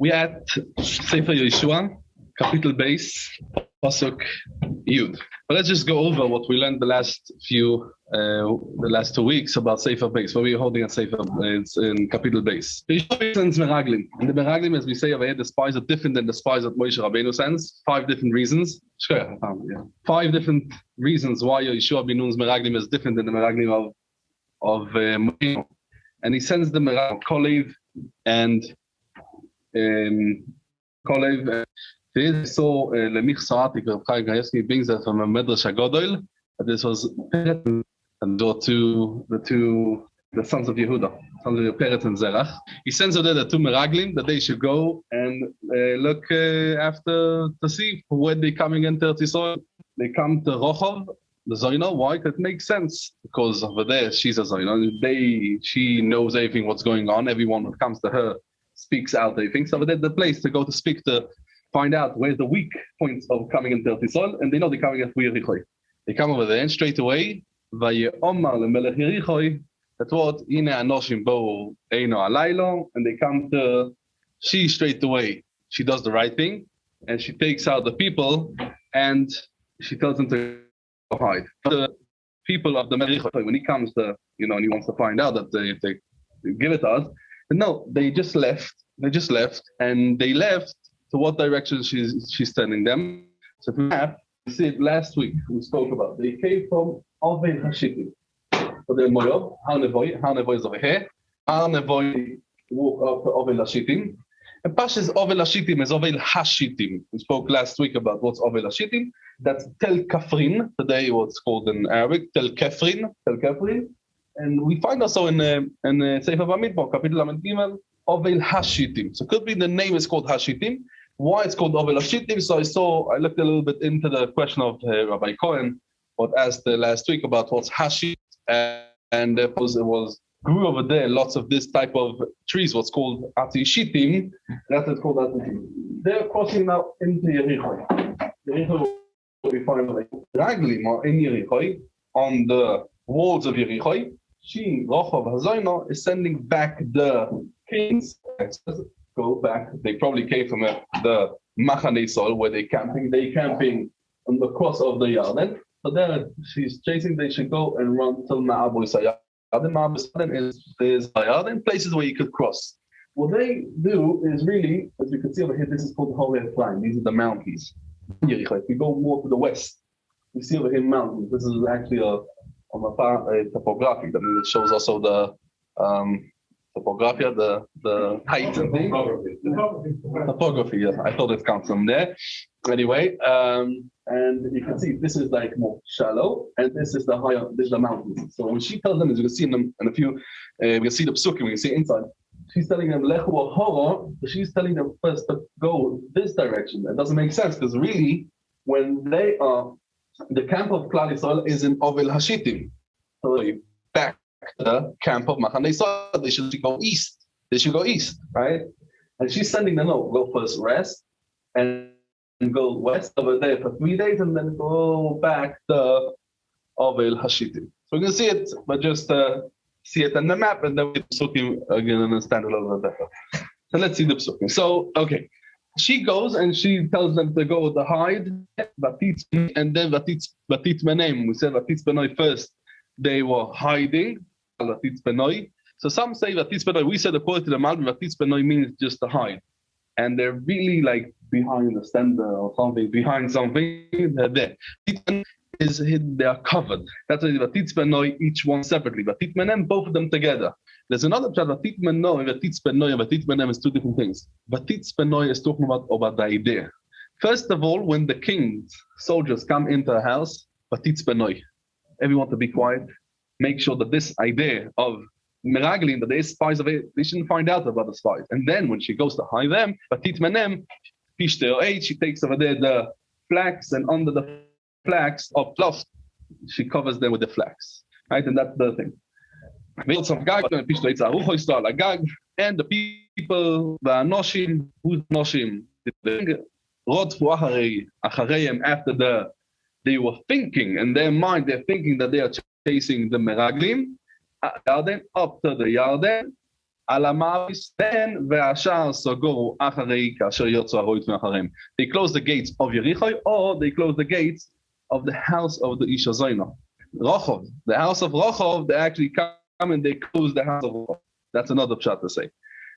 We at Sefer Yehoshua, capital base, pasuk Yud. But let's just go over what we learned the last 2 weeks about Sefer base. What we're holding at Sefer, it's in capital base. Yehoshua sends meraglim, and the meraglim, as we say over here, the spies are different than the spies that Moshe Rabbeinu sends. 5 different reasons. 5 different reasons why Yehoshua bin Nun's meraglim is different than the meraglim of Moshe. And he sends the meraglim Kolev and Kolev. So Lemich Sa'atik Rav Chaim Kanievsky brings that from a Medrash Hagodol. This was Peretz and the sons of Yehuda, sons of Peretz and Zerach. He sends out the 2 meraglim that they should go and look after to see when they coming into Israel. They come to Rochov, the Zoyna. Why? That makes sense because over there she's a Zoyna. She knows everything what's going on. Everyone that comes to her speaks out everything. So that's the place to go to speak to. Find out where's the weak points of coming into Eretz Yisrael, and they know they're coming at Yericho. They come over there and straight away, Vayeomar lemelech Yericho, that's what, Ine anoshim bo eino alaylo, and they come to, she straight away, she does the right thing, and she takes out the people, and she tells them to hide. The people of the Yericho, when he comes to, and he wants to find out that if they give it to us, but no, they just left, and they left to what direction she's sending them. So if we see it last week, we spoke about. They came from Ovel Hashitim. So the Moyob, Har Nevoy is over here. Har Nevoy walk up to Ovel Hashitim. And Pashas Ovel Hashitim is Ovel Hashitim. We spoke last week about what's Ovel Hashitim. That's Tel Kafrin. Today what's called in Arabic, Tel Kafrin. And we find also in Sefer Bamidbar, Kapitel Lamed Gimel, Ovel Hashitim. So it could be the name is called Hashitim. Why it's called Ovel Hashitim? So I looked a little bit into the question of Rabbi Cohen, what asked last week about what's Hashit, and it was grew over there lots of this type of trees, what's called Atishitim. That's what's called Atishitim. They're crossing now into Yericho. Yericho, we find Raglim are in Yericho, on the walls of Yericho. She, Rochov Hazoyna, is sending back the kings. Go back. They probably came from the Machane Sol where they're camping on the cross of the Yarden. So there she's chasing, they should go and run till Ma'abu Sayyad. Ma'abu Sayyad is Yarden, places where you could cross. What they do is really, as you can see over here, this is called the Holy Line. These are the mountains. If we go more to the west, we see over here mountains. This is actually a topography. That means it shows also the topography, the height and things. Topography, yeah. I thought it comes from there. Anyway, and you can see this is like more shallow, and this is the higher, this is the mountains. So when she tells them, as you can see in them, and a few, we can see the psukim, we can see inside. She's telling them lechu horror. She's telling them first to go this direction. That doesn't make sense because really, when they are, the camp of Klal Yisrael is in Ovel Hashitim. So back the camp of Machane Yisrael, they should go east. Right? And she's sending them, no, go first rest and go west over there for 3 days and then go back to Ovel Hashitim. So we can see it, but just see it on the map and then we psukim again understand a little bit better. So let's see the psukim. So, okay. She goes and she tells them to go to hide, and then Vatit Menem. We said Vatit Benoi first. They were hiding. So some say Vatit Benoi. We said according to the Malbim, Vatit Benoi means just to hide, and they're really like behind the stand or something, behind something. They're there. Is hidden. They are covered. That's why Vatit Benoi, each one separately. Vatit Menem, both of them together. There's another chat, Vatit Benoi and Vatit Benoi, and Vatit Menem is 2 different things. Vatit Benoi is talking about the idea. First of all, when the king's soldiers come into a house, Vatit Benoi, everyone to be quiet. Make sure that this idea of Meraglim, that there's spies of it, they shouldn't find out about the spies. And then when she goes to hide them, Vatit Menem, Pishteh, she takes over there the flax, and under the flax of fluff, she covers them with the flax. Right? And that's the thing. And the people, the Anoshim, who's Anoshim? After they were thinking, in their mind, they're thinking that they are chasing the Meraglim, Yarden, up to the Yarden, על המאביס, then והשאר סגורו אחרי כאשר יוצאו הרועים מאחריהם. They close the gates of Yericho, or they close the gates of the house of the Ish Hazayna. Rochov, the house of Rochov, they actually come and they close the house of Rochov. That's another pshat to say.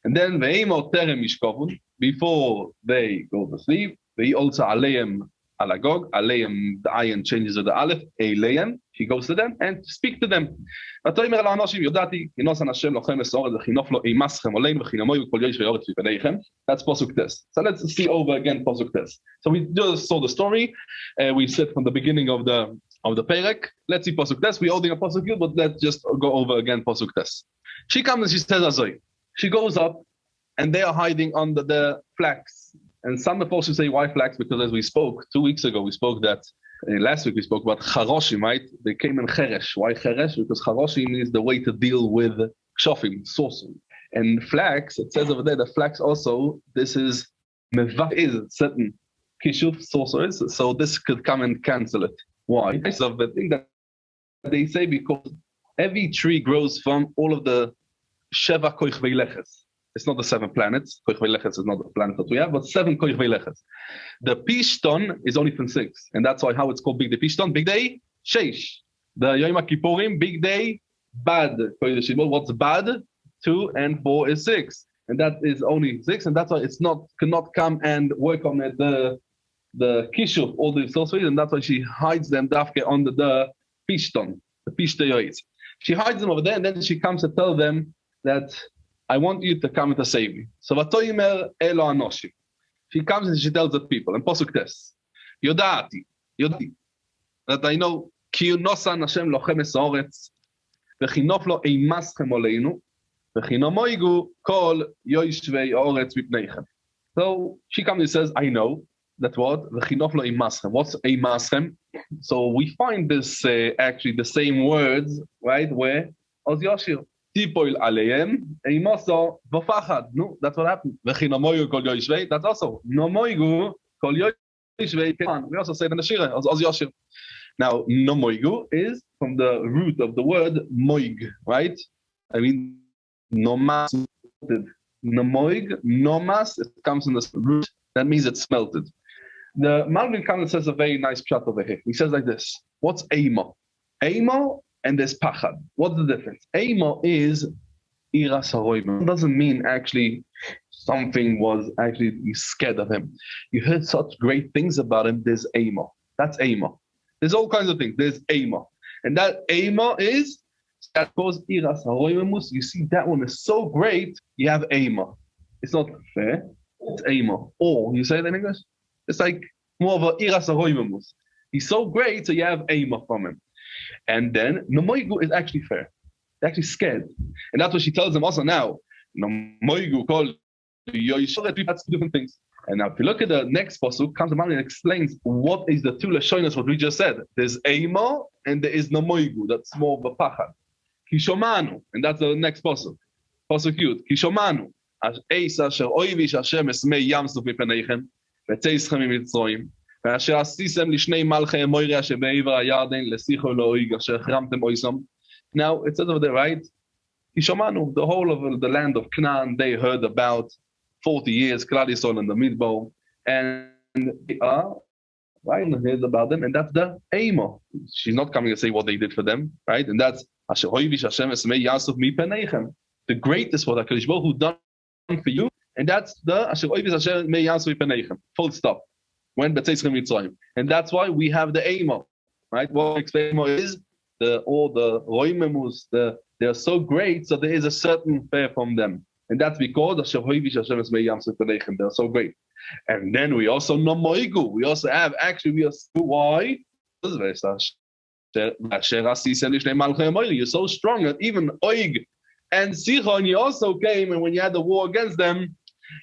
And then ve'emo terem mishkovun, before they go to sleep, they also aleim alagog, aleim, the ayin changes of the aleph, eileim, he goes to them and speak to them. ותאמר לאנשים, יודעתי, כינוס השם לכם מסורת וכינוף לו אימסכם עלינו וכינמוהו כל יויש ויורת מפניכם. That's Pasuk Tes. So let's see over again Pasuk Tes. So we just saw the story. We said from the beginning of the Perek. Let's see Pasuk Tes. We're holding a Pasuk Yud, but let's just go over again Pasuk Tes. She comes and she says Azoi. She goes up and they are hiding under the flax. And some of us say why flax, because as we spoke 2 weeks ago, we spoke that last week we spoke about charoshim, right? They came in cheresh. Why cheresh? Because charoshim is the way to deal with kshofim, sorcery. And flax, it says over there, the flax also, this is certain kishuf, sorcerers, so this could come and cancel it. Why? So the thing that they say, because every tree grows from all of the sheva koich veileches. It's not the 7 planets. Koich veileches is not the planet that we have, but 7 koich veileches. The Pishton is only from 6, and that's why how it's called Big Day Pishton. Big Day, Sheish. The Yom Kippurim, Big Day, Bad. What's bad? 2 and 4 is 6, and that is only 6, and that's why it's not cannot come and work on it. The kishuf, all the sorceries, and that's why she hides them dafke under the Pishton, the Pishtayoids. She hides them over there, and then she comes to tell them that I want you to come and to save me. So vatoyimer elo anoshim. She comes and she tells the people, and Pasuk Tes, Yodati, that I know, ki nosan Hashem lochem es haaretz, v'chinof lo eimaschem oleinu, v'chinomoigu kol yoishvei haaretz mipneichem. So she comes and says, I know, that what? V'chinof lo eimaschem. What's eimaschem? So we find this actually the same words, right, where Oz Yoshir. Tipoil aleim, eimoso v'fachad. No, that's what happened. V'chinomoigu kol yoishvei. That's also nomoigu kol yoishvei. We also say it in the Shira, Oz Yoshir. Now, nomoigu is from the root of the word moig, right? I mean, nomas, nomoig, nomas, it comes from the root, that means it's smelted. The Malvin Khan says a very nice pshat over here. He says like this, what's Eimo? Eimo and there's Pachad. What's the difference? Eimo is Iras HaRoim. It doesn't mean actually something was actually scared of him. You heard such great things about him, there's Eimo. That's Eimo. There's all kinds of things. There's Eimo. And that Eimo is, that goes Iras HaRoimus. You see, that one is so great, you have Eimo. It's not fair. It's Eimo. Or, you say that in English? It's like more of a Iras HaRoimus. He's so great, so you have Eimo from him. And then, Nomoigu is actually fair. They're actually scared. And that's what she tells them also now. Nomoigu called Yoishoret, that's 2 different things. And now, if you look at the next pasuk, comes along and explains what is the 2 lashonos, what we just said. There's Eimo and there is Nomoigu. That's more of a pachad. Kishomanu, and that's the next pasuk. Pasuk Yud. Kishomanu. Eis asher oivish Hashem esmei yamsuf mipeneichem, v'tzeischem mimitzroim, ואשר עשיתם לשני מלכי אמוריה שבעבר הירדן לשיחו לאויג אשר החרמתם אויסם. Now, it says over there, right? Kishomanu, the whole of the land of Canaan, they heard about 40 years, Klal Yisrael and the Midbar, and they are, right, and heard about them, and that's the Eimo. She's not coming to say what they did for them, right? And that's Asher Hoivish Hashem Esmei Yasuf Mi Peneichem. The greatest what HaKadosh Baruch Hu done for you, and that's the Asher Hoivish Hashem Esmei Yasuf Mi Peneichem. Full stop. When B'tzeischem Mitzrayim. And that's why we have the Eimo, right? What Eimo is, all the Roimemus, they're so great, so there is a certain fear from them. And that's because Asher Hoivish Hashem Esmei Yasuf Peneichem. They're so great. And then we also know Moigu. We also have, why? You're so strong that even Oig and Sichon, you also came, and when you had the war against them,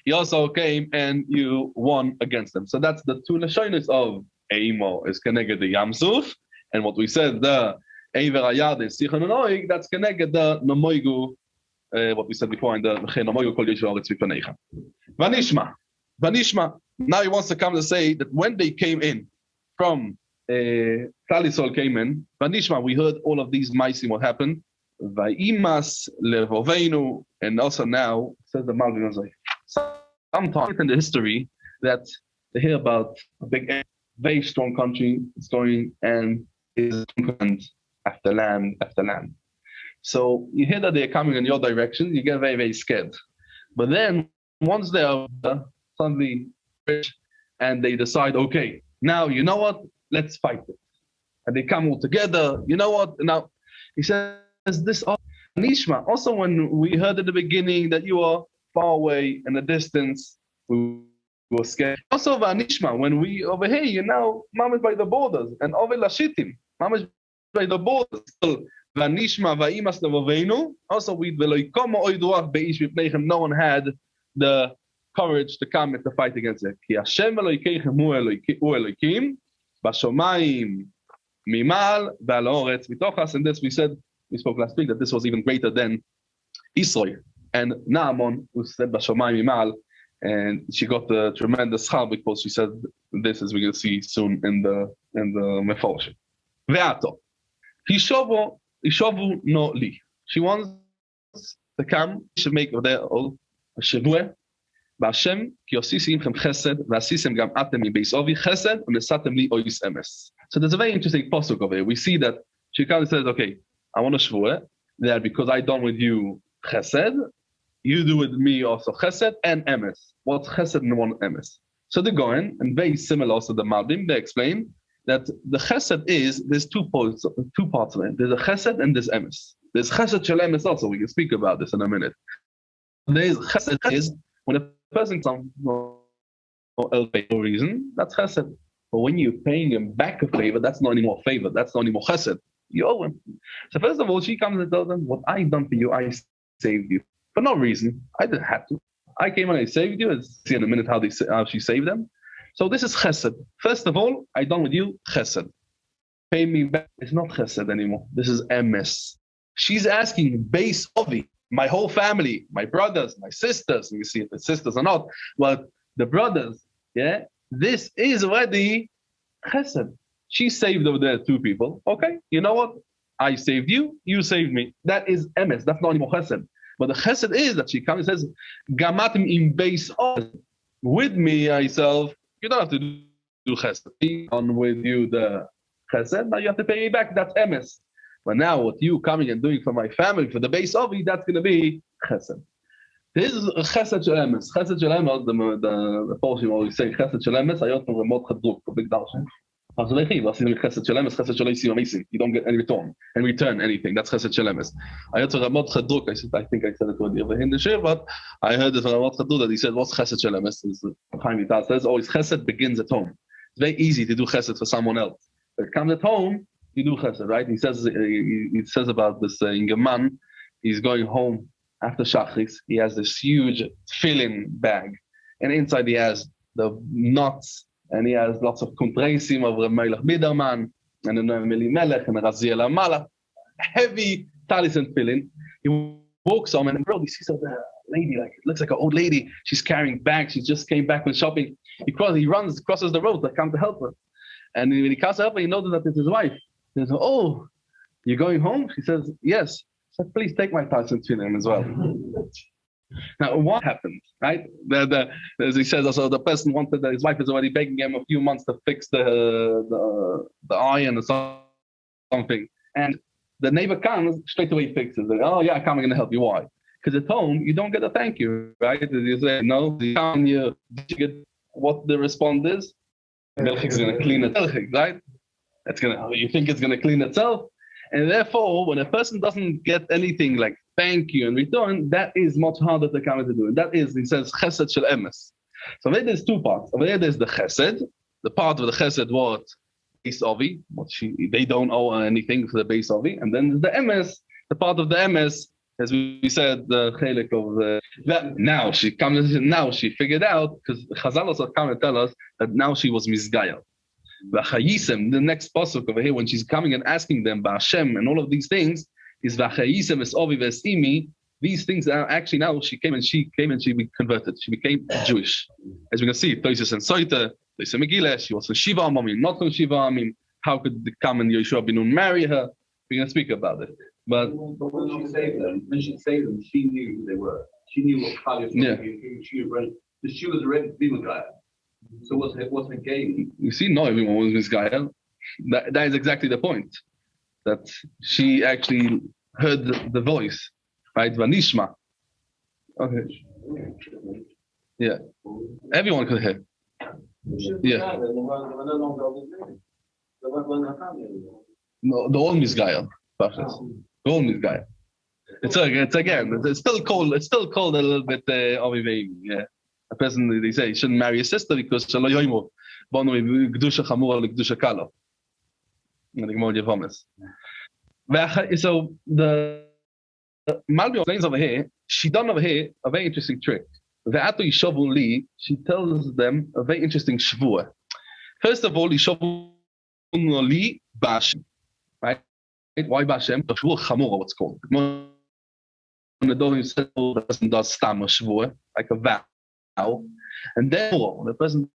you also came and you won against them. So that's the 2 lashonos of Eimo is connected the Yamsuf, and what we said, the Eiver Ayad and Sichon and Oig, that's connected the Nomoigu, what we said before in the Nomoigu Kol Yisrael Tzvipaneicha. Vanishma. Now he wants to come to say that when they came in from Klal Yisrael came in, Vanishma, we heard all of these maisim what happened. Vaimas Levovenu, and also now, says the Malvin, sometimes in the history that they hear about a big, very strong country is going and is after land after land. So you hear that they're coming in your direction, you get very, very scared. But then once they are suddenly rich and they decide, okay, now you know what? Let's fight it. And they come all together. You know what? Now he says this Nishma. Also, when we heard at the beginning that you are far away in the distance, we were scared. Also, Vanishma, when we over here, you know, Mamish by the borders, and over Lashitim, Mamish by the borders. Vanishma Vaimas Levovenu. Also, we no one had the courage to come and to fight against it. Ki Hashem Elokeichem hu Elokim, Bashomayim Mimal Ve'al Haaretz Mitochas. And this we spoke last week that this was even greater than Israel. And Naaman, who said Bashomayim Mimal, and she got the tremendous schar because she said this, as we're going to see soon in the Meforshim. Ve'ato Hishovu no li. She wants to come. She should make their own Shavua. B'Hashem ki osisi imchem chesed v'asisem gam atem mi beis ovi chesed u'nesatem li ois emes. So there's a very interesting pasuk over here. We see that she comes and says, "Okay, I want to shvua that because I done with you chesed, you do with me also chesed and emes. What's chesed and one emes?" So they go in, and very similar also the Malbim. They explain that the chesed is there's two parts of it. There's a chesed and there's emes. There's chesed shel emes also. We can speak about this in a minute. There's chesed is when a person comes for no reason, that's chesed. But when you're paying him back a favor, that's not anymore favor. That's not anymore chesed. You owe him. So first of all, she comes and tells them, "What I done for you, I saved you for no reason. I didn't have to. I came and I saved you." Let's see in a minute how she saved them. So this is chesed. First of all, I done with you chesed. Pay me back. It's not chesed anymore. This is emes. She's asking base ovi. My whole family, my brothers, my sisters, you see if the sisters or not, but the brothers, yeah, this is already chesed. She saved over there two people. Okay, you know what? I saved you, you saved me. That is emes. That's not anymore chesed. But the chesed is that she comes and says, Gamatim in base of with me, myself, you don't have to do chesed. On with you the chesed, now you have to pay me back. That's emes. But now what you coming and doing for my family, for the base of it, that's going to be chesed. This is a chesed shel emes. Chesed shel emes, the Porshim always say, chesed shel emes, ayot no remot chadruk, a big darshan. Chesed shel emes, chesed shel esim amazing. You don't get any return anything. That's chesed shel emes. Ayot no remot chadruk, I think I said it already over in the shir, but I heard it from Ramot Chadruk that he said, what's chesed shel emes? Chaim Vital says, always chesed begins at home. It's very easy to do chesed for someone else. But it comes at home, you do chesed, right? He says about this Ingeman, he's going home after Shachris. He has this huge tefillin bag, and inside he has the nuts, and he has lots of kuntreisim of Reb Melech Biderman, and then Meli Melech, and Raziel Malach, heavy talis and tefillin. He walks home, and bro, he sees a lady, like, it looks like an old lady. She's carrying bags. She just came back from shopping. He crosses the road to come to help her. And when he comes to help her, he notices that it's his wife. He says, "Oh, you're going home?" She says, "Yes." He said, "Please take my talis to him as well." Now, what happened, right? As he says, also the person wanted that his wife is already begging him a few months to fix the iron or something. And the neighbor comes, straight away fixes it. "Oh, yeah, I'm going to help you." Why? Because at home, you don't get a thank you, right? You say, "No, you get what the response is." Milk is going to clean itself, right? You think it's going to clean itself? And therefore, when a person doesn't get anything like thank you in return, that is much harder to come to do. And that is, he says, chesed shel emes. So there there's two parts. Over there there's the chesed. The part of the chesed what base ovi, they don't owe anything for the base ovi. And then the emes, the part of the emes, as we said, the chelik of that. Now she figured out, because Chazal also come and tell us that now she was misgayel. The next pasuk over here, when she's coming and asking them Ba'Hashem and all of these things, is V'chayisem es ovi v'esimi. These things are actually now she came and she converted. She became Jewish. As we can see, Tosis and Soita, Tosis Megillah, she was from Shiva Amim, not from Shiva Amim. How could come and Yehoshua bin Nun marry her? We're going to speak about it. But when she saved them, she knew who they were. She knew what Kali was who she was running. She was already being a guy. So what's her game? you see, not everyone was misguided. That is exactly the point. That she actually heard the voice, right? Vanishma. Okay. Yeah. Everyone could hear. Yeah. No, the all misguided. The all misguided. It's still called a little bit Oviveim. Yeah. A person, they say, shouldn't marry a sister because Shalo Yoimo. Gdusha Chamura Gdusha Kalo. And the Gemara Yevomis. So the Malbi explains over here, she done over here a very interesting trick. Ve'ato Yishovu Li, she tells them a very interesting shvua. First of all, Yishovu Li Bashem. Right? Why Bashem? The shvua Chamura, what's called. When the Dorim said the person does stam a shvua, like a vow, and therefore the person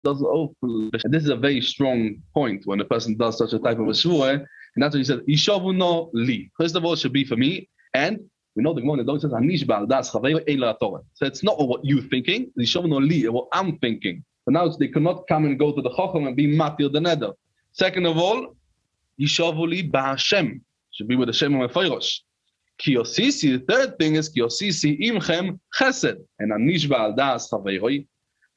does open. And this is a very strong point when the person does such a type of a shvua, and that's what he said. Yishovu no li. First of all, it should be for me, and we know the Gemara don't says Anish ba'al das chaveiro ein la Torah. So it's not what you're thinking. Yishovu no li, what I'm thinking. But now they cannot come and go to the chacham and be matir the neder. Second of all, Yishovu li ba'Hashem, should be with the Shem Mefayrosh. Kiosisi, the third thing is Kiosisi imchem chesed. And Anish ba'al das chaveiroi.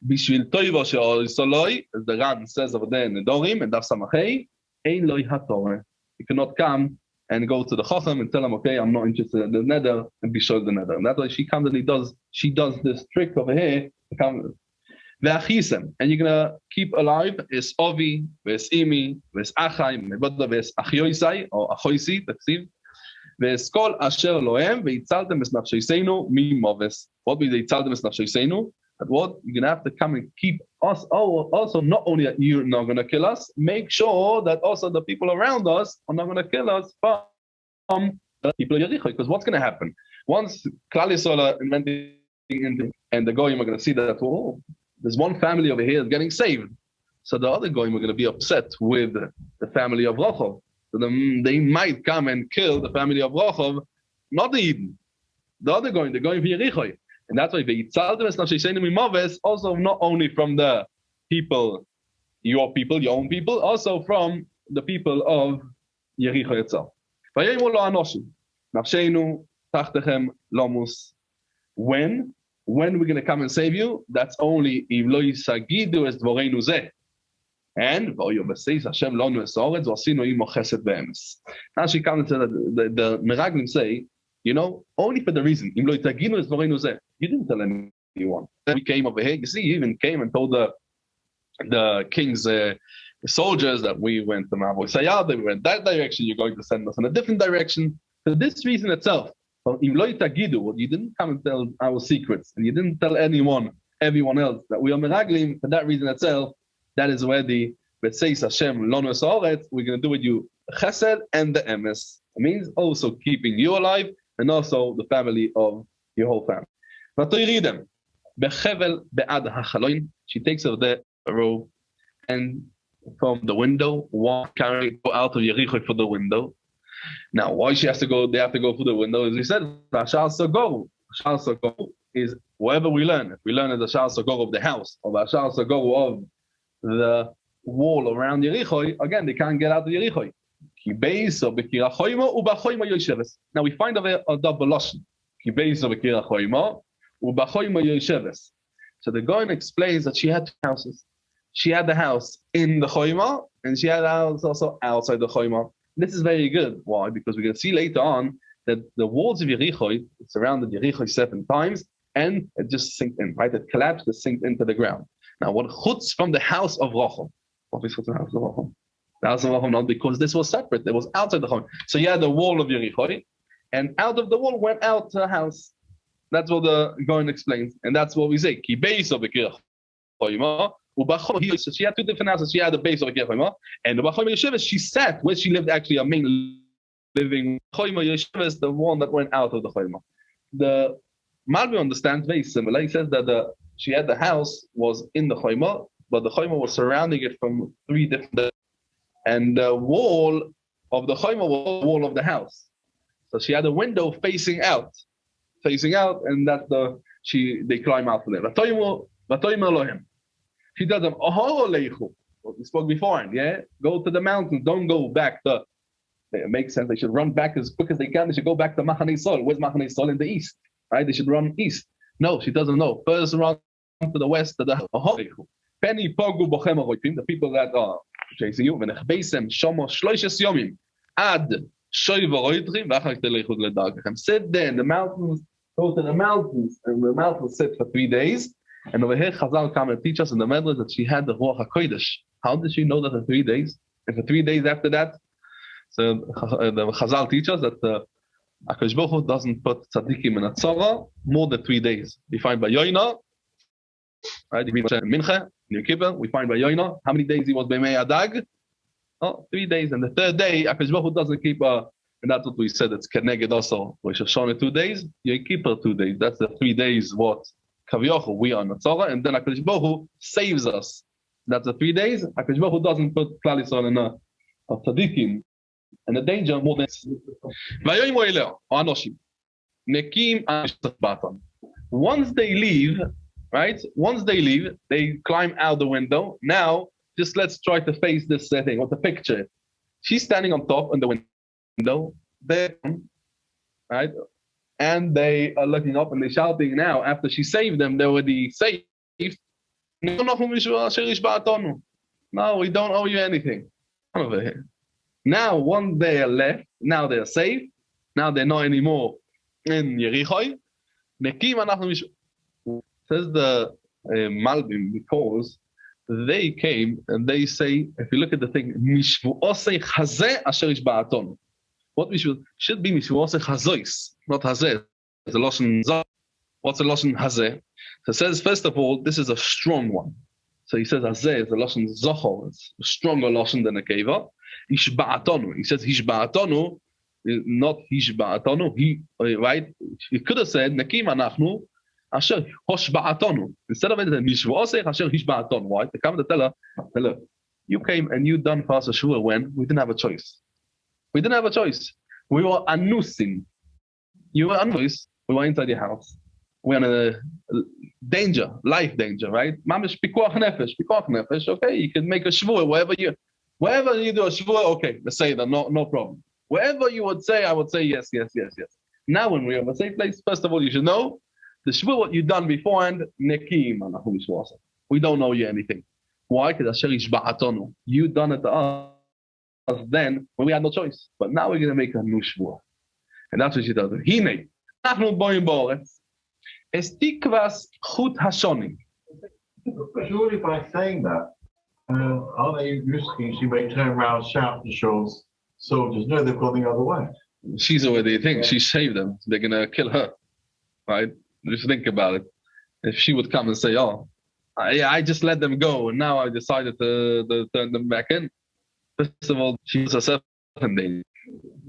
Bishvil toivo she'ol isoloi, as the Ran says over there in the Dorim, and Daf Samachei, ein loi haTorah. You cannot come and go to the Chacham and tell him, okay, I'm not interested in the neder, and be showed the neder. And that's why she comes and she does this trick over here to come. Ve'achisem, and you're gonna keep alive is Ovi, ves Imi, ves Achai, meboda ves Achioisai, or Achoisi, taksiv. Ve'eskol asher lohem, ve'itzaltem es nafshoiseinu mi moves. What means ve'itzaltem es nafshoiseinu? But what you're gonna have to come and keep us also not only that you're not gonna kill us, make sure that also the people around us are not gonna kill us from the people of Yericho. Because what's gonna happen? Once Klal Yisrael are inventing and the Goyim are gonna see that there's one family over here getting saved. So the other Goyim are gonna be upset with the family of Rochov. So they might come and kill the family of Rochov, not the Eden. The other Goyim, the Goyim for Yericho. And that's why also not only from the people, your own people, also from the people of Yericho itself. When we're going to come and save you, that's only and now she comes to the Meraglim say, you know, only for the reason. You didn't tell anyone. Then we came over here. You see, he even came and told the king's soldiers that we went to Mavo Sayad, we went that direction, you're going to send us in a different direction. For this reason itself, you didn't come and tell our secrets, and you didn't tell everyone else that we are Meraglim. For that reason itself, that is where the Betseis Hashem Lonu Esaoret, we're going to do with you Chesed and the Emes. It means also keeping you alive, and also the family of your whole family. She takes off the robe and from the window, carrying out of Yericho for the window. Now, why she has to go? They have to go through the window, as we said. Shal Sagor is wherever we learn. If we learn at the Shal Sagor of the house, or the Shal Sagor of the wall around Yericho, again they can't get out of Yericho. Now we find over a double lashon. So the Goyen explains that she had two houses. She had the house in the Choyma, and she had the house also outside the Choyma. This is very good. Why? Because we're going to see later on that the walls of Yericho, it surrounded Yericho 7 times, and it just sinked in, right? It collapsed, it sinked into the ground. Now, what chutz from the house of Rochel? What is chutz from the house of Rochel? The house of Rochel, not because this was separate. It was outside the home. So you had the wall of Yericho, and out of the wall went out the house. That's what the Goyen explains, and that's what we say. Ki beis of Yericho. So she had two different houses. She had the base of Yericho, and the Bachom Yeshiva, she sat where she lived. Actually, a main living Choyma Yeshiva is the one that went out of the Choyma. The Malvi understands very similar. He says that she had the house was in the Choyma, but the Choyma was surrounding it from 3 different. And the wall of the Choyma was the wall of the house. So she had a window facing out, and that's they climb out from there. V'toymer lohem. She does them, what we spoke before, yeah? Go to the mountains, don't go back to, it makes sense, they should run back as quick as they can, they should go back to Machaneh Sol. Where's Machaneh Sol? In the east, right? They should run east. No, she doesn't know. First run to the west, to the Penny Pogu Bochem Aroipim, the people that are chasing you, V'nechbeisem Shomo Shloishes Yomim, Ad Shoiva Roitrim, V'achak Telechud Ledarkachem. Sit there in the mountains, go to the mountains, and the mountains sit for 3 days. And over here, Chazal come and teach us in the Medrash that she had the Ruach HaKodesh. How did she know that for 3 days? And for 3 days after that, so the Chazal teach us that HaKadosh Baruch Hu doesn't put tzaddikim in a tzara more than 3 days. We find by Yoina, right? Mincha, Yom Kippur, we find by Yoina, how many days he was by Mei Adag? Oh, 3 days. And the third day, HaKadosh Baruch Hu doesn't keep and that's what we said, it's Keneged also. Rosh Hashanah 2 days, Yom Kippur 2 days. That's the 3 days what? Kaviochu, we are Natzara, and then HaKadosh Baruch Hu saves us. That's the 3 days. HaKadosh Baruch Hu doesn't put Klal Yisrael in a tzaddikim, and the danger more than. Once they leave, right? Once they leave, they climb out the window. Now, just let's try to face this thing. What the picture? She's standing on top in the window, there, right? And they are looking up and they're shouting now, after she saved them, they were already saved. No, we don't owe you anything. Over here. Now, once they are left, now they're safe. Now they're not anymore in Yericho. Says the Malbim, because they came and they say, if you look at the thing, what we should be Mishvuosei Chazois, not Hazeh. It's a Lashon Zah. What's a Lashon Hazeh? So it says, first of all, this is a strong one. So he says Hazeh is a Lashon Zochor. It's a stronger Lashon than a Keva. Hishba'atonu. He says Hishba'atonu, not Hishba'atonu. Right? He could have said Nekim Anachnu Asher Hoshba'atonu. Instead of it, Mishvuosei Asher Hishba'atonu. Why? They come to tell her, look, you came and you done for us a shua when we didn't have a choice. We didn't have a choice. We were anusim. You were anusim. We were inside your house. We were in a danger, life danger, right? Mamish pikuach nefesh. Okay, you can make a shvua wherever you do a shvua. Okay, let's say that, no problem. Wherever you would say, I would say yes. Now, when we're in a safe place, first of all, you should know the shvua what you done beforehand. Nekim anahu mishwasa. We don't owe you anything. Why? Because Asher Yishba'atonu. You done it to us then when we had no choice. But now we're going to make a new shvua. And that's what she does. Hine, nachnu boim boretz, es tikvas chut hashoni. Surely by saying that, are they risking she may turn around, shout to Shaul's soldiers? No, they've gone the other way. She's already thinking she saved them. They're going to kill her. Right? Just think about it. If she would come and say, oh, I just let them go, and now I decided to turn them back in. First of all, she was herself in danger.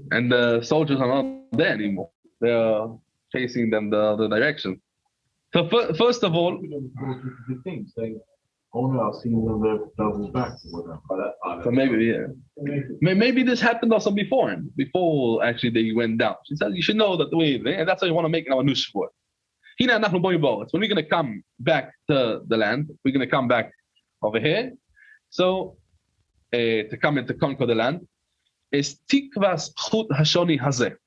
And the soldiers are not there anymore. They are chasing them the other direction. So first of all, oh no, I've seen them the back. So maybe this happened also before actually they went down. She said you should know that way, and that's how you want to make our new shvur. When we're going to come back to the land, we're going to come back over here. So to come and to conquer the land is tikvas chut hashoni hazeh.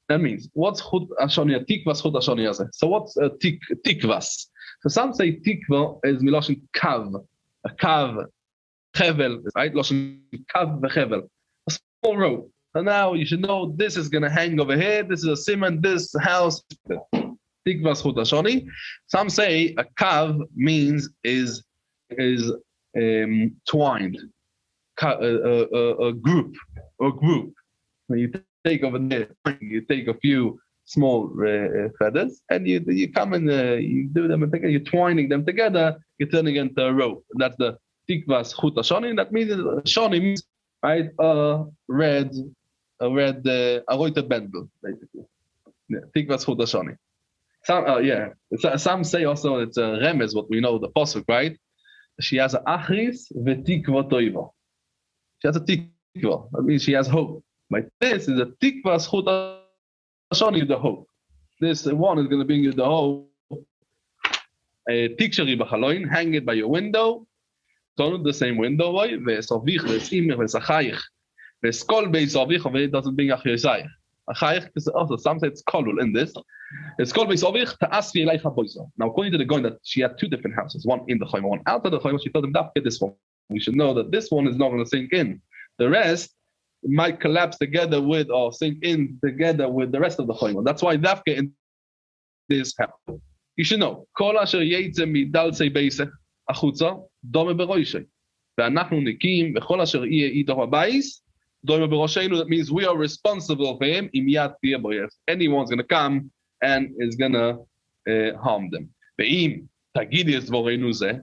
That means what's chut hashoni? Tikvas chut hashoni hazeh. So what's tikvas? So some say tikva is miloshin kav, a kav, chevel, right? Loshin kav vechevel, a small rope. So now you should know this is going to hang over here. This is a simon. This house. Tikvas chut hashoni. Some say a kav means is twined. A group. When you take over there, you take a few small feathers and you come and you do them together. You're twining them together. You're turning into a rope. That's the tikvas chut hashoni. That means shoni means right a red roited bundle basically. Tikvas chut hashoni. Some say also it's a remez, what we know the pasuk, right? She has a achris v'tikva toiva. She has a tikva. That means she has hope. But this is a tikva schut Shoni the hope. This one is going to bring you the hope. Tikshari b'chaloin, hang it by your window. Don't the same window, boy. Ve'esavich, ve'esimich, ve'esachayich. Ve'eskol be'esavich, and it doesn't bring achayosayich. Achayich is also, some say it's kolul in this. Eskol be'esavich, ta'asvi eleicha boiso. Now, according to the Goin, that she had two different houses, one in the Chayma, one out of the Chayma, she told him, get this one. We should know that this one is not going to sink in. The rest might collapse together with or sink in together with the rest of the Chayma. That's why Dafke in this happened. You should know. Kol asher yetze midalzei beise achutza dome beroishay. Ve'anachnu nikim v'chol asher yeh ito habayis dome berosheinu. That means we are responsible for him. Im yad tiyeh boyes. Anyone's going to come and is going to harm them. Ve'im tagidi es dvoreinu zeh.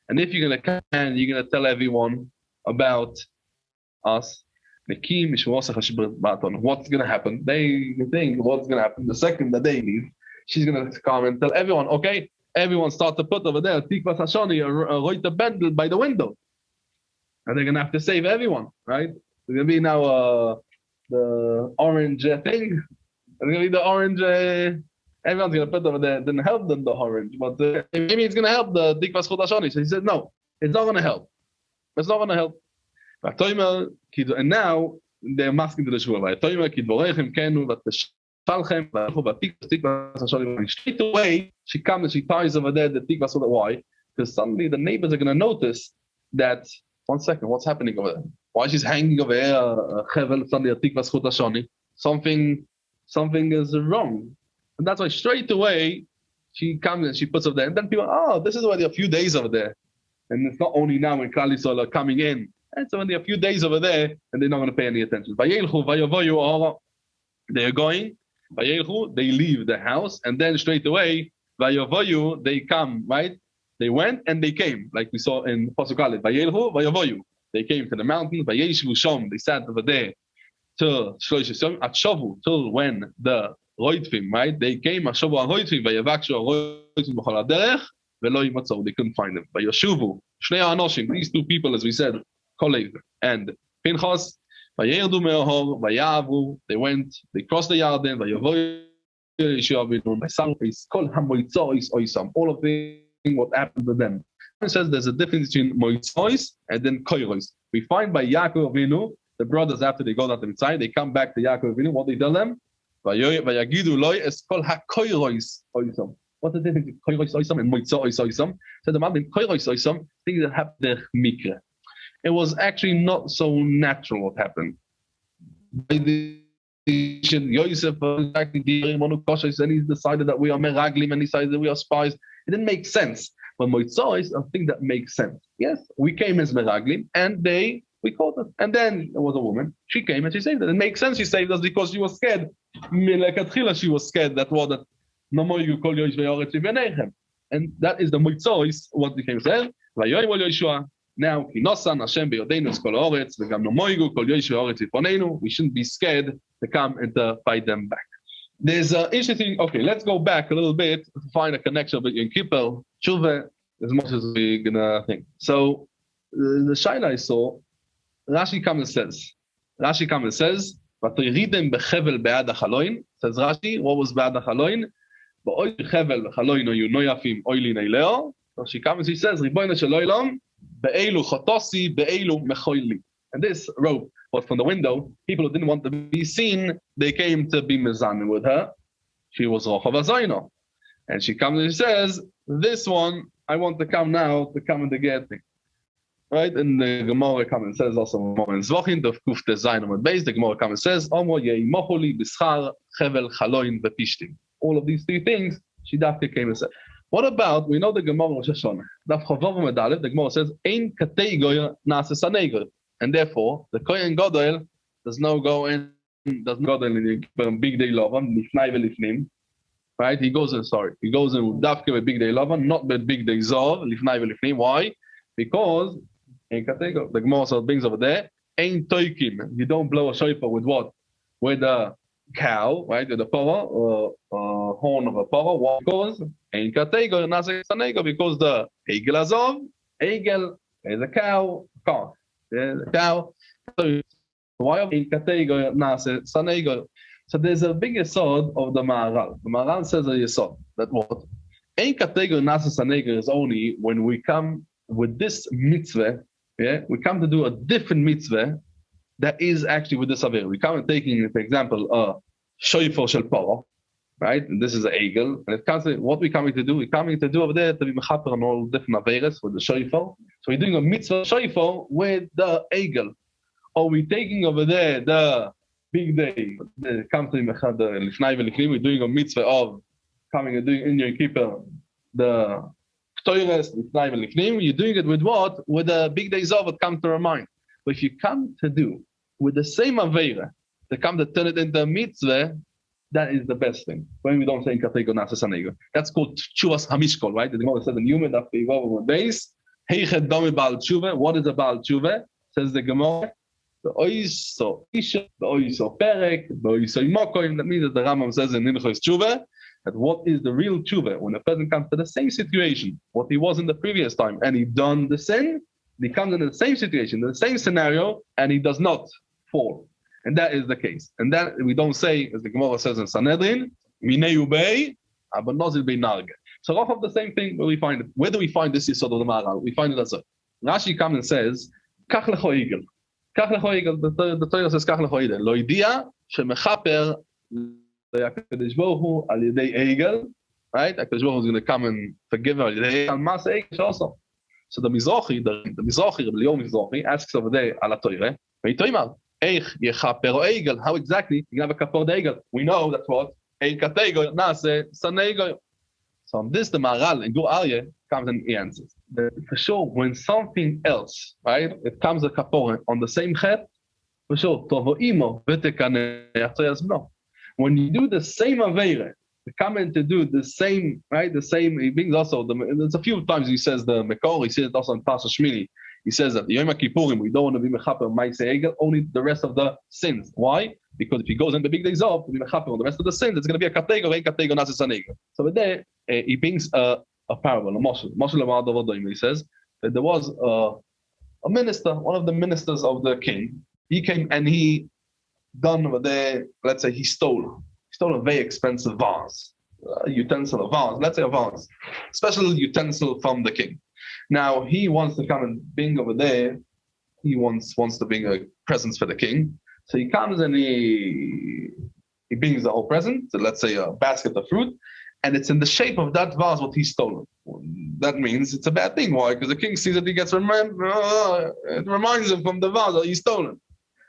And if you're going to come and you're going to tell everyone about us, what's going to happen? They think what's going to happen the second that they leave. She's going to come and tell everyone, okay, everyone start to put over there, Tikvas Hashoni, a Reuter Bendel by the window. And they're going to have to save everyone, right? There's going to be now the orange thing. There's going to be the orange, everyone's going to put over there. It didn't help them, the orange, but maybe it's going to help the Tikvas Hashoni. So he said, no, it's not going to help. It's not going to help. And now they're masking to the shul. Straight away, she comes and she ties over there the tikva. So that why? Because suddenly the neighbors are going to notice that, 1 second, what's happening over there? Why she's hanging over here? Something is wrong. And that's why straight away she comes and she puts over there. And then people, this is already a few days over there. And it's not only now when Klal Yisrael are coming in. It's only a few days over there, and they're not going to pay any attention. They're going. They leave the house, and then straight away, they come, right? They went and they came, like we saw in Pasuk Aleph. They came to the mountain. They sat over there till till when the Roitvim, right? They came. They couldn't find them. These two people, as we said, Kolev and Pinchas, they went, they crossed the Yarden, all of them, what happened to them. It says there's a difference between Moitzois and then Koirois. We find by Yaakov Avinu, the brothers, after they go down to Mitzrayim, they come back to Yaakov Avinu, what they tell them? What's the difference between Koirois Oisam and Moitzois Oisam? So the man in Koirois Oisam, things that happen there mikra. It was actually not so natural what happened. Yosef and he decided that we are meraglim and he decided that we are spies. It didn't make sense. But Moitzois is a thing that makes sense. Yes, we came as meraglim and we caught us. And then there was a woman. She came and she saved us. It makes sense she saved us because she was scared. She was scared that what that and that is the Moitzois, what became said. Now, we shouldn't be scared to come and to fight them back. There's an interesting, okay, let's go back a little bit to find a connection between Kippur, Tshuva, as much as we're going to think. So, the Shaila I saw, Rashi comes and says, says Rashi, what was Be'ad HaChaloin? So she comes and she says, Ribono shel Olam, be'elu chotosi, be'elu mechoili. And this rope was from the window. People who didn't want to be seen, they came to be mezane with her. She was Rochav Azayno. And she comes and she says, this one, I want to come now to come and to get me. Right? And the Gemara comes and says also, in Zvochin, the Kuf Design on base, the Gemara comes and says, Omo yeimocholi bischar chevel chaloin vepishtim. All of these three things, she dafke came and said. What about, we know the Gemara Rosh Hashanah. Daf Chavav Medalef, the Gemara says, Ein katei goyer nase saneger. And therefore, the Kohen Gadol does not go in the big day lovan, lifnai velifnim. Right? He goes in dafke with big day lovan, not with big day zov, lifnai velifnim. Why? Because Ein katei goyer, the Gemara says brings over there, Ein toikim. You don't blow a shofar with what? With a cow, right? With a power, horn of a power. Why? Because Ein kategor nase sanego, because the egel azov, egel is a cow, calf. Yeah, the cow. So why Ein kategor nase sanego? So there's a big yesod of the Maharal. The Maharal says a yesod that what? Ein kategor nasas haneger is only when we come with this mitzvah, yeah, we come to do a different mitzvah that is actually with this aver. We come and taking, for example, a shoyfor shel poro, right? And this is an egel. And it comes to what we're coming to do. We're coming to do over there to be mechaper on all different averes with the shoyfor. So we're doing a mitzvah shoyfor with the egel. Or we're taking over there the big day. Come to we're doing a mitzvah of coming and doing in your keeper the Ktoires, you're doing it with what? With the big days of it come to our mind. But if you come to do with the same Aveira, to come to turn it into a mitzvah, that is the best thing. When we don't say Katego Nasa Sanego. That's called Chuvas Hamishkol, right? The Gemara says in Yuma, after you go over the base, Heichet Domi Baal Tshuva. What is a Baal Tshuva? Says the Gemara. The Oiso Isha, the Oiso Perek, the Oiso Imokoim. That means that the Rambam says in Ninchos Tshuva, that what is the real tshuva when a person comes to the same situation, what he was in the previous time, and he done the sin, he comes in the same situation, the same scenario, and he does not fall. And that is the case. And that we don't say, as the Gemara says in Sanhedrin, Minei ubei, abanozil bei narge. So off of the same thing, where we find it. Where do we find this yesod of the Maharal? We find it as a Rashi comes and says, Kach lecho igel. Kach lecho igel. The Torah says Kach lecho igel. Lo idia shemechaper HaKadosh Baruch Hu al yedei egel, right? HaKadosh Baruch Hu is going to come and forgive al yedei al mas egel also. So the Mizrahi, Rabbi Leo Mizrahi, asks over there al Torah, Veitoimar, eich yechaper egel. How exactly you have a kapor egel? We know that's what ein kategor nase sanegor. So on this, the Maharal and Gur Aryeh comes and he answers. For sure, when something else, right, it comes a kapor on the same chet, for sure, tovo imo v'tekaneh no. When you do the same Aveira, the comment to do the same, right? The same, he brings also, there's a few times he says the Mekor, he says it also in Pasha Shmini, he says that Yom Kippurim, we don't want to be Mechaper Maise Egel, only the rest of the sins. Why? Because if he goes in the big days off to be Mechaper on the rest of the sins, it's going to be a Kategor, Nasis Anegel. So with there, he brings a parable, a Moshe, he says that there was a minister, one of the ministers of the king, he came and he done over there, let's say he stole a very expensive vase, a utensil, a vase, let's say a vase, special utensil from the king. Now he wants to come and bring over there, he wants to bring a present for the king. So he comes and he brings the whole present, so let's say a basket of fruit, and it's in the shape of that vase what he's stolen. That means it's a bad thing. Why? Because the king sees that he gets it reminds him from the vase that he's stolen.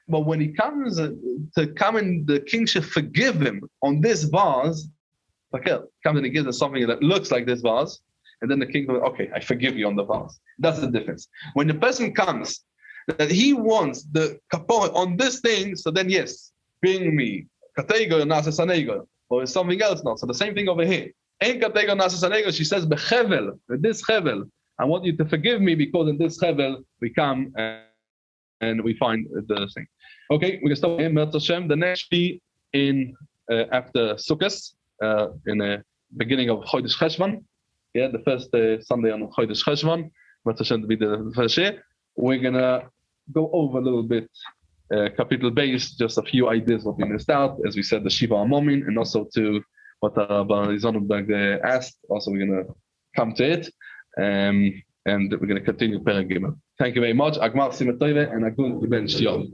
But when he comes to come and the king should forgive him on this vase, comes and he gives him something that looks like this vase, and then the king goes, okay, I forgive you on the vase. That's the difference. When the person comes, that he wants the kapor on this thing, so then yes, bring me kategor nasa sanego, or something else now. So the same thing over here. Ein kategor nasa sanego, she says, bechevel, this chevel, I want you to forgive me because in this chevel we come and we find the thing. Okay, we can start here. The next be in after Sukkot, in the beginning of Chodesh Cheshvan. Yeah, the first Sunday on Chodesh Cheshvan. To be the first year. We're gonna go over a little bit capital base, just a few ideas what we missed out. As we said, the Shiva Amomin, and also to what Barizonenberg asked. Also, we're gonna come to it. And we're going to continue Perek Gimel. Thank you very much. Agmar Simatoive and Agun Iben Shion.